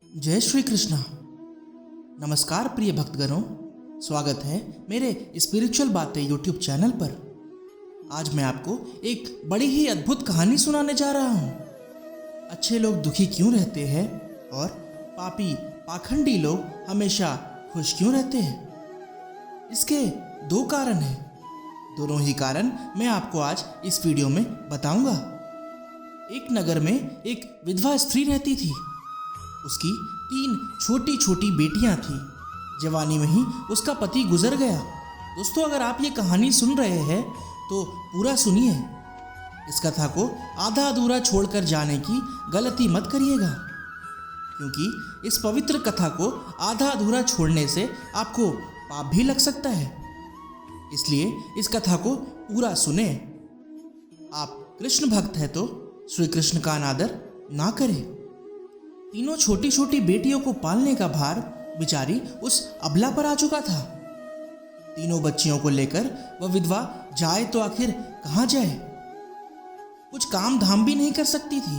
जय श्री कृष्णा। नमस्कार प्रिय भक्तगणों, स्वागत है मेरे स्पिरिचुअल बातें यूट्यूब चैनल पर। आज मैं आपको एक बड़ी ही अद्भुत कहानी सुनाने जा रहा हूँ। अच्छे लोग दुखी क्यों रहते हैं और पापी पाखंडी लोग हमेशा खुश क्यों रहते हैं? इसके दो कारण हैं। दोनों ही कारण मैं आपको आज इस वीडियो में बताऊंगा। एक नगर में एक विधवा स्त्री रहती थी। उसकी 3 छोटी छोटी बेटियां थीं। जवानी में ही उसका पति गुजर गया। दोस्तों, अगर आप ये कहानी सुन रहे हैं तो पूरा सुनिए। इस कथा को आधा अधूरा छोड़कर जाने की गलती मत करिएगा, क्योंकि इस पवित्र कथा को आधा अधूरा छोड़ने से आपको पाप भी लग सकता है। इसलिए इस कथा को पूरा सुने। आप कृष्ण भक्त हैं तो श्री कृष्ण का अनादर ना करें। तीनों छोटी छोटी बेटियों को पालने का भार बेचारी उस अबला पर आ चुका था। तीनों बच्चियों को लेकर वह विधवा जाए तो आखिर कहाँ जाए? कुछ काम धाम भी नहीं कर सकती थी।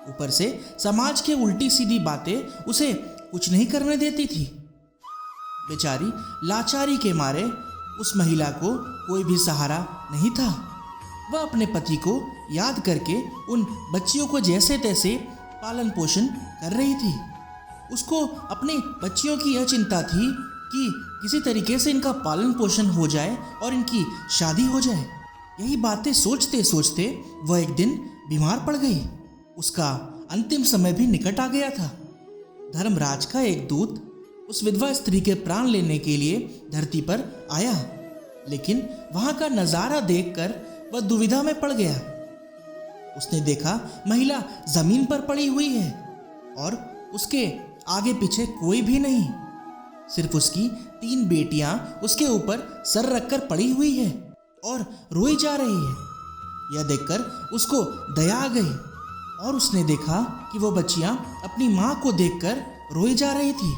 ऊपर से समाज के उल्टी सीधी बातें उसे कुछ नहीं करने देती थी। बेचारी लाचारी के मारे उस महिला को कोई भी सहारा नहीं था। वह अपने पति को याद करके उन बच्चियों को जैसे तैसे पालन पोषण कर रही थी। उसको अपनी बच्चियों की यह चिंता थी कि किसी तरीके से इनका पालन पोषण हो जाए और इनकी शादी हो जाए। यही बातें सोचते सोचते वह एक दिन बीमार पड़ गई। उसका अंतिम समय भी निकट आ गया था। धर्मराज का एक दूत उस विधवा स्त्री के प्राण लेने के लिए धरती पर आया, लेकिन वहां का नजारा देखकर वह दुविधा में पड़ गया। उसने देखा महिला जमीन पर पड़ी हुई है और उसके आगे पीछे कोई भी नहीं। सिर्फ उसकी 3 बेटियां उसके ऊपर सर रखकर पड़ी हुई है और रोई जा रही है। यह देखकर उसको दया आ गई और उसने देखा कि वो बच्चियां अपनी मां को देखकर रोई जा रही थी।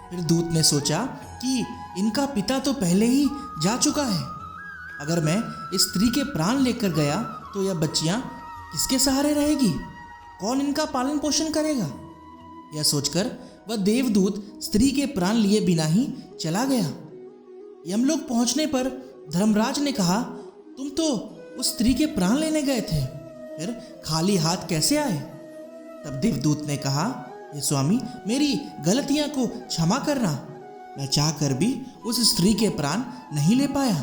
फिर दूत ने सोचा कि इनका पिता तो पहले ही जा चुका है। अगर मैं इस स्त्री के प्राण लेकर गया तो यह बच्चियां किसके सहारे रहेगी? कौन इनका पालन पोषण करेगा? यह सोचकर वह देवदूत स्त्री के प्राण लिए बिना ही चला गया। यमलोक पहुंचने पर धर्मराज ने कहा, तुम तो उस स्त्री के प्राण लेने गए थे, फिर खाली हाथ कैसे आए? तब देवदूत ने कहा, हे स्वामी, मेरी गलतियां को क्षमा करना। मैं चाहकर भी उस स्त्री के प्राण नहीं ले पाया।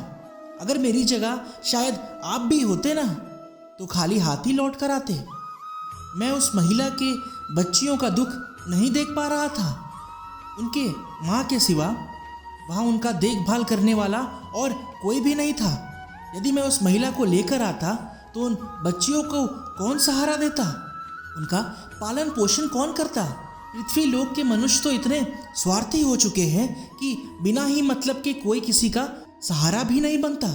अगर मेरी जगह शायद आप भी होते ना, तो खाली हाथ ही लौट कर आते। मैं उस महिला के बच्चियों का दुख नहीं देख पा रहा था। उनके माँ के सिवा वहाँ उनका देखभाल करने वाला और कोई भी नहीं था। यदि मैं उस महिला को लेकर आता तो उन बच्चियों को कौन सहारा देता? उनका पालन पोषण कौन करता? पृथ्वी लोक के मनुष्य तो इतने स्वार्थी हो चुके हैं कि बिना ही मतलब के कोई किसी का सहारा भी नहीं बनता।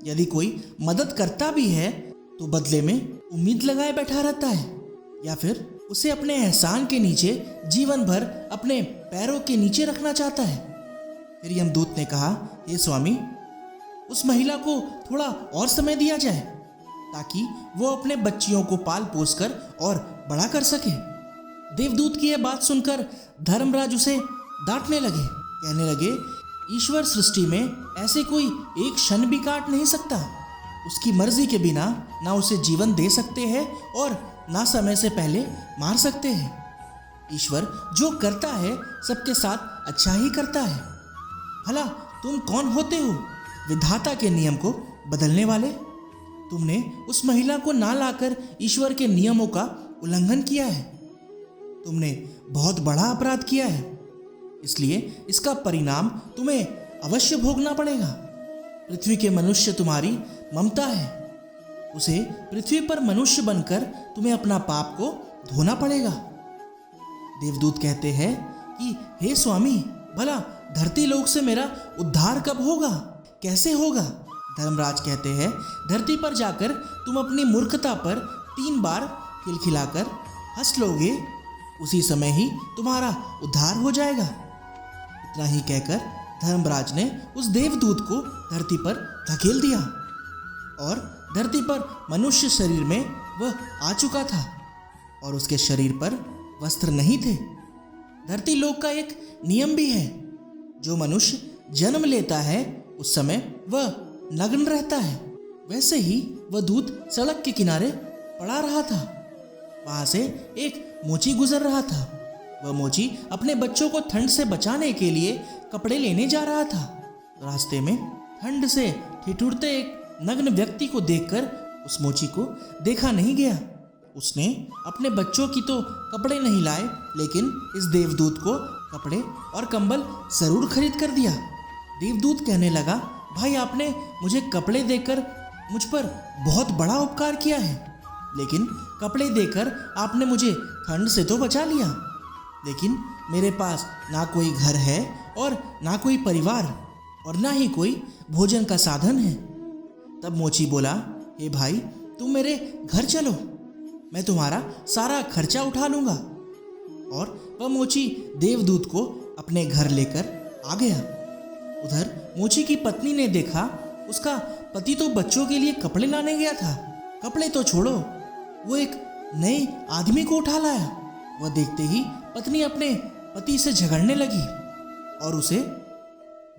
यदि कोई मदद करता भी है तो बदले में उम्मीद लगाए बैठा रहता है, या फिर उसे अपने एहसान के नीचे जीवन भर अपने पैरों के नीचे रखना चाहता है। फिर यमदूत ने कहा, हे स्वामी, उस महिला को थोड़ा और समय दिया जाए ताकि वो अपने बच्चियों को पाल पोस कर और बड़ा कर सके। देवदूत की यह बात सुनकर धर्मराज उसे डांटने लगे। कहने लगे, ईश्वर सृष्टि में ऐसे कोई एक क्षण भी काट नहीं सकता। उसकी मर्जी के बिना ना उसे जीवन दे सकते हैं और ना समय से पहले मार सकते हैं। ईश्वर जो करता है सबके साथ अच्छा ही करता है। भला तुम कौन होते हो विधाता के नियम को बदलने वाले? तुमने उस महिला को ना लाकर ईश्वर के नियमों का उल्लंघन किया है। तुमने बहुत बड़ा अपराध किया है, इसलिए इसका परिणाम तुम्हें अवश्य भोगना पड़ेगा। पृथ्वी के मनुष्य तुम्हारी ममता है। उसे पृथ्वी पर मनुष्य बनकर तुम्हें अपना पाप को धोना पड़ेगा। देवदूत कहते हैं कि हे स्वामी, भला धरती लोक से मेरा उद्धार कब होगा? कैसे होगा? धर्मराज कहते हैं, धरती पर जाकर तुम अपनी मूर्खता पर 3 बार खिलखिलाकर हंस लोगे, उसी समय ही तुम्हारा उद्धार हो जाएगा। इतना ही कहकर धर्मराज ने उस देवदूत को धरती पर धकेल दिया और धरती पर मनुष्य शरीर में वह आ चुका था और उसके शरीर पर वस्त्र नहीं थे। धरती लोक का एक नियम भी है, जो मनुष्य जन्म लेता है उस समय वह नग्न रहता है। वैसे ही वह दूत सड़क के किनारे पड़ा रहा था। वहां से एक मोची गुजर रहा था। वह मोची अपने बच्चों को ठंड से बचाने के लिए कपड़े लेने जा रहा था। रास्ते में ठंड से ठिठुरते एक नग्न व्यक्ति को देखकर उस मोची को देखा नहीं गया। उसने अपने बच्चों की तो कपड़े नहीं लाए, लेकिन इस देवदूत को कपड़े और कंबल जरूर खरीद कर दिया। देवदूत कहने लगा, भाई आपने मुझे कपड़े देकर मुझ पर बहुत बड़ा उपकार किया है, लेकिन कपड़े देकर आपने मुझे ठंड से तो बचा लिया, लेकिन मेरे पास ना कोई घर है और ना कोई परिवार और ना ही कोई भोजन का साधन है। तब मोची बोला, हे भाई तुम मेरे घर चलो, मैं तुम्हारा सारा खर्चा उठा लूंगा। और वह मोची देवदूत को अपने घर लेकर आ गया। उधर मोची की पत्नी ने देखा उसका पति तो बच्चों के लिए कपड़े लाने गया था। कपड़े तो छोड़ो, वो एक नए आदमी को उठा लाया। वह देखते ही पत्नी अपने पति से झगड़ने लगी और उसे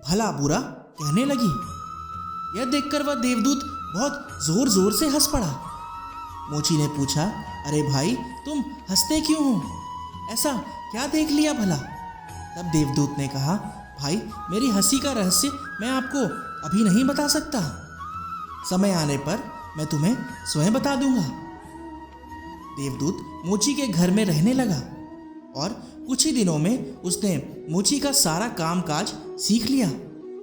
भला बुरा कहने लगी। यह देखकर वह देवदूत बहुत जोर जोर से हंस पड़ा। मोची ने पूछा, अरे भाई तुम हंसते क्यों हो? ऐसा क्या देख लिया भला? तब देवदूत ने कहा, भाई मेरी हंसी का रहस्य मैं आपको अभी नहीं बता सकता, समय आने पर मैं तुम्हें स्वयं बता दूंगा। देवदूत मोची के घर में रहने लगा और कुछ ही दिनों में उसने मोची का सारा कामकाज सीख लिया।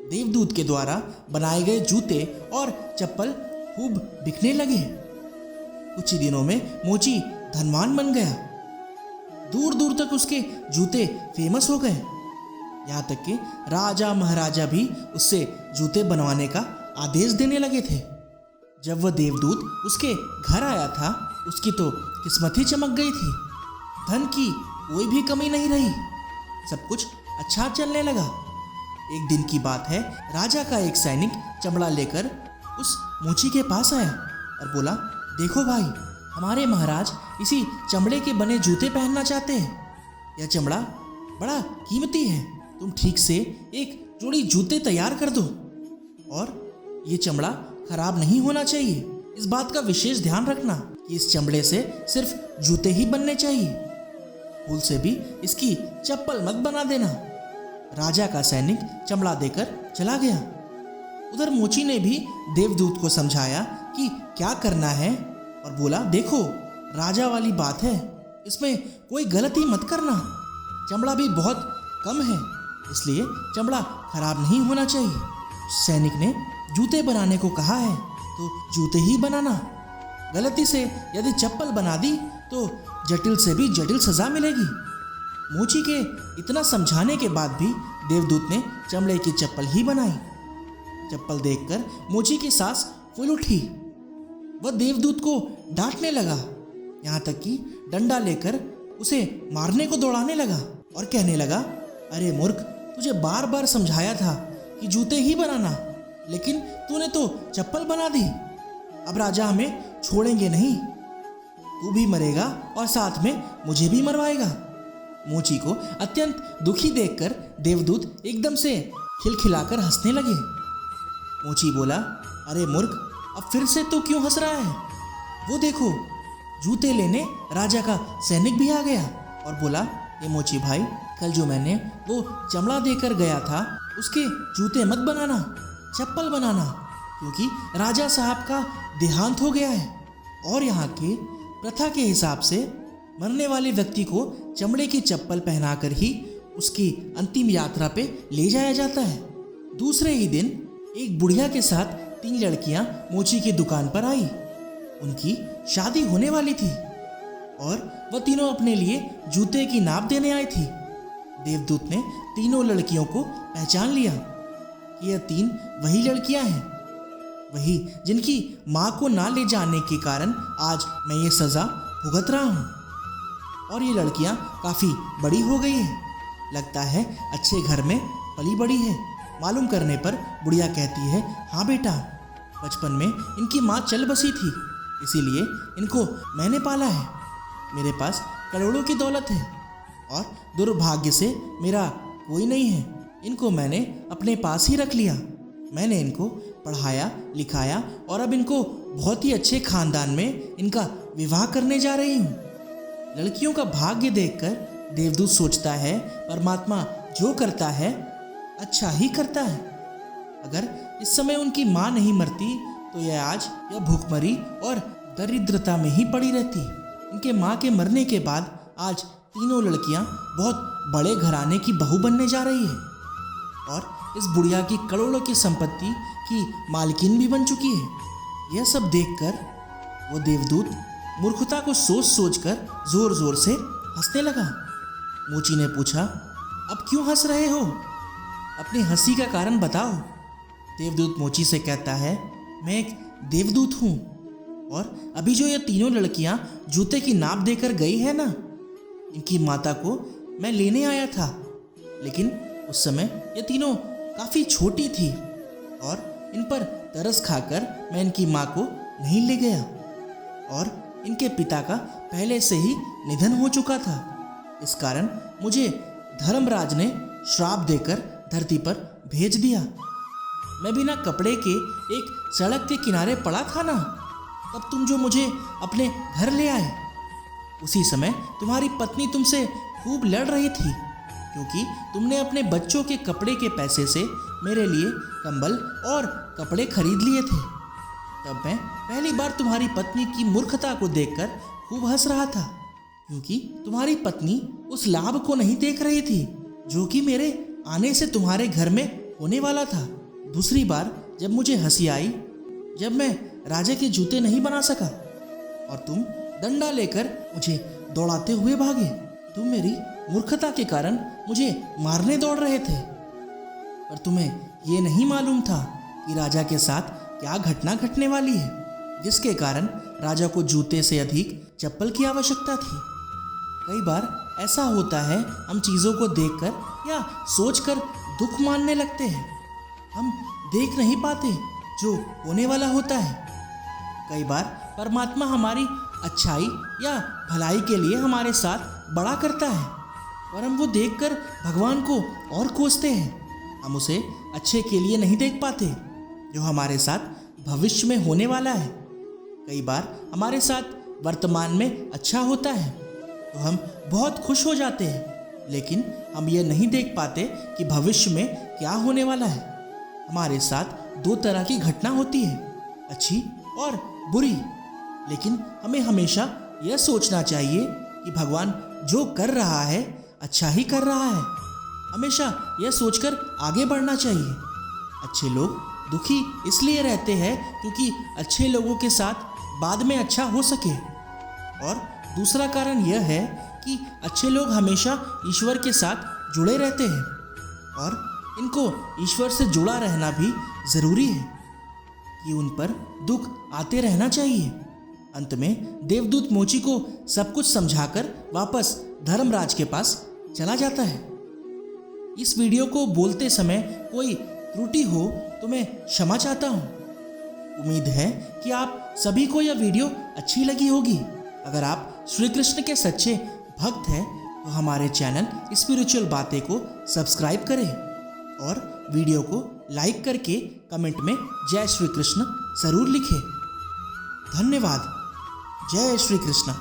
देवदूत के द्वारा बनाए गए जूते और चप्पल खूब बिकने लगे। कुछ ही दिनों में मोची धनवान बन गया। दूर दूर तक उसके जूते फेमस हो गए। यहाँ तक कि राजा महाराजा भी उससे जूते बनवाने का आदेश देने लगे थे। जब वह देवदूत उसके घर आया था, उसकी तो किस्मत ही चमक गई थी। धन की कोई भी कमी नहीं रही, सब कुछ अच्छा चलने लगा। एक दिन की बात है, राजा का एक सैनिक चमड़ा लेकर उस मोची के पास आया और बोला, देखो भाई, हमारे महाराज इसी चमड़े के बने जूते पहनना चाहते हैं। यह चमड़ा बड़ा कीमती है, तुम ठीक से एक जोड़ी जूते तैयार कर दो और ये चमड़ा खराब नहीं होना चाहिए। इस बात का विशेष ध्यान रखना कि इस चमड़े से सिर्फ जूते ही बनने चाहिए, भूल से भी इसकी चप्पल मत बना देना। राजा का सैनिक चमड़ा देकर चला गया। उधर मोची ने भी देवदूत को समझाया कि क्या करना है और बोला, देखो राजा वाली बात है, इसमें कोई गलती मत करना। चमड़ा भी बहुत कम है, इसलिए चमड़ा खराब नहीं होना चाहिए। सैनिक ने जूते बनाने को कहा है तो जूते ही बनाना। गलती से यदि चप्पल बना दी तो जटिल से भी जटिल सजा मिलेगी। मोची के इतना समझाने के बाद भी देवदूत ने चमड़े की चप्पल ही बनाई। चप्पल देखकर मोची की सांस फूल उठी। वह देवदूत को डांटने लगा, यहाँ तक कि डंडा लेकर उसे मारने को दौड़ाने लगा और कहने लगा, अरे मूर्ख, तुझे बार बार समझाया था कि जूते ही बनाना, लेकिन तूने तो चप्पल बना दी। अब राजा हमें छोड़ेंगे नहीं, तू भी मरेगा और साथ में मुझे भी मरवाएगा। मोची को अत्यंत दुखी देखकर देवदूत एकदम से खिलखिलाकर हंसने लगे। मोची बोला, अरे मूर्ख, अब फिर से तो क्यों हंस रहा है? वो देखो, जूते लेने राजा का सैनिक भी आ गया और बोला, ये मोची भाई, कल जो मैंने वो चमड़ा देकर गया था उसके जूते मत बनाना, चप्पल बनाना, क्योंकि राजा साहब का देहांत हो गया है और यहाँ के प्रथा के हिसाब से मरने वाले व्यक्ति को चमड़े की चप्पल पहनाकर ही उसकी अंतिम यात्रा पे ले जाया जाता है। दूसरे ही दिन एक बुढ़िया के साथ 3 लड़कियां मोची की दुकान पर आई। उनकी शादी होने वाली थी और वह तीनों अपने लिए जूते की नाप देने आई थी। देवदूत ने तीनों लड़कियों को पहचान लिया कि यह 3 वही लड़कियां हैं, वही जिनकी माँ को ना ले जाने के कारण आज मैं ये सजा भुगत रहा हूँ। और ये लड़कियां काफ़ी बड़ी हो गई हैं, लगता है अच्छे घर में पली बड़ी है। मालूम करने पर बुढ़िया कहती है, हाँ बेटा, बचपन में इनकी माँ चल बसी थी, इसीलिए इनको मैंने पाला है। मेरे पास करोड़ों की दौलत है और दुर्भाग्य से मेरा कोई नहीं है। इनको मैंने अपने पास ही रख लिया। मैंने इनको पढ़ाया लिखाया और अब इनको बहुत ही अच्छे खानदान में इनका विवाह करने जा रही हूँ। लड़कियों का भाग्य देखकर देवदूत सोचता है परमात्मा जो करता है अच्छा ही करता है। अगर इस समय उनकी माँ नहीं मरती तो यह आज यह भूखमरी और दरिद्रता में ही पड़ी रहती। इनके माँ के मरने के बाद आज तीनों लड़कियाँ बहुत बड़े घराने की बहू बनने जा रही है और इस बुढ़िया की करोड़ों की संपत्ति की मालकिन भी बन चुकी है। यह सब देखकर वो देवदूत मूर्खता को सोच सोच कर जोर जोर से हंसने लगा। मोची ने पूछा, अब क्यों हंस रहे हो? अपनी हंसी का कारण बताओ। देवदूत मोची से कहता है, मैं एक देवदूत हूँ और अभी जो ये तीनों लड़कियाँ जूते की नाप देकर गई है ना, इनकी माता को मैं लेने आया था, लेकिन उस समय ये तीनों काफ़ी छोटी थी और इन पर तरस खाकर मैं इनकी माँ को नहीं ले गया और इनके पिता का पहले से ही निधन हो चुका था। इस कारण मुझे धर्मराज ने श्राप देकर धरती पर भेज दिया। मैं बिना कपड़े के एक सड़क के किनारे पड़ा था ना, तब तुम जो मुझे अपने घर ले आए। उसी समय तुम्हारी पत्नी तुमसे खूब लड़ रही थी क्योंकि तुमने अपने बच्चों के कपड़े के पैसे से मेरे लिए कंबल और कपड़े खरीद लिए थे। तब मैं पहली बार तुम्हारी पत्नी की मूर्खता को देखकर खूब हंस रहा था क्योंकि तुम्हारी पत्नी उस लाभ को नहीं देख रही थी जो कि मेरे आने से तुम्हारे घर में होने वाला था। दूसरी बार जब मुझे हंसी आई जब मैं राजा के जूते नहीं बना सका और तुम डंडा लेकर मुझे दौड़ाते हुए भागे। तुम मेरी मूर्खता के कारण मुझे मारने दौड़ रहे थे, पर तुम्हें ये नहीं मालूम था कि राजा के साथ क्या घटना घटने वाली है, जिसके कारण राजा को जूते से अधिक चप्पल की आवश्यकता थी। कई बार ऐसा होता है, हम चीज़ों को देखकर या सोचकर दुख मानने लगते हैं। हम देख नहीं पाते जो होने वाला होता है। कई बार परमात्मा हमारी अच्छाई या भलाई के लिए हमारे साथ बड़ा करता है, पर हम वो देखकर भगवान को और कोसते हैं। हम उसे अच्छे के लिए नहीं देख पाते जो हमारे साथ भविष्य में होने वाला है। कई बार हमारे साथ वर्तमान में अच्छा होता है तो हम बहुत खुश हो जाते हैं, लेकिन हम ये नहीं देख पाते कि भविष्य में क्या होने वाला है। हमारे साथ दो तरह की घटना होती है, अच्छी और बुरी, लेकिन हमें हमेशा यह सोचना चाहिए कि भगवान जो कर रहा है अच्छा ही कर रहा है। हमेशा यह सोचकर आगे बढ़ना चाहिए। अच्छे लोग दुखी इसलिए रहते हैं क्योंकि अच्छे लोगों के साथ बाद में अच्छा हो सके, और दूसरा कारण यह है कि अच्छे लोग हमेशा ईश्वर के साथ जुड़े रहते हैं और इनको ईश्वर से जुड़ा रहना भी ज़रूरी है कि उन पर दुख आते रहना चाहिए। अंत में देवदूत मोची को सब कुछ समझाकर वापस धर्मराज के पास चला जाता है। इस वीडियो को बोलते समय कोई त्रुटि हो तो मैं क्षमा चाहता हूँ। उम्मीद है कि आप सभी को यह वीडियो अच्छी लगी होगी। अगर आप श्री कृष्ण के सच्चे भक्त हैं तो हमारे चैनल स्पिरिचुअल बातें को सब्सक्राइब करें और वीडियो को लाइक करके कमेंट में जय श्री कृष्ण ज़रूर लिखें। धन्यवाद। जय श्री कृष्ण।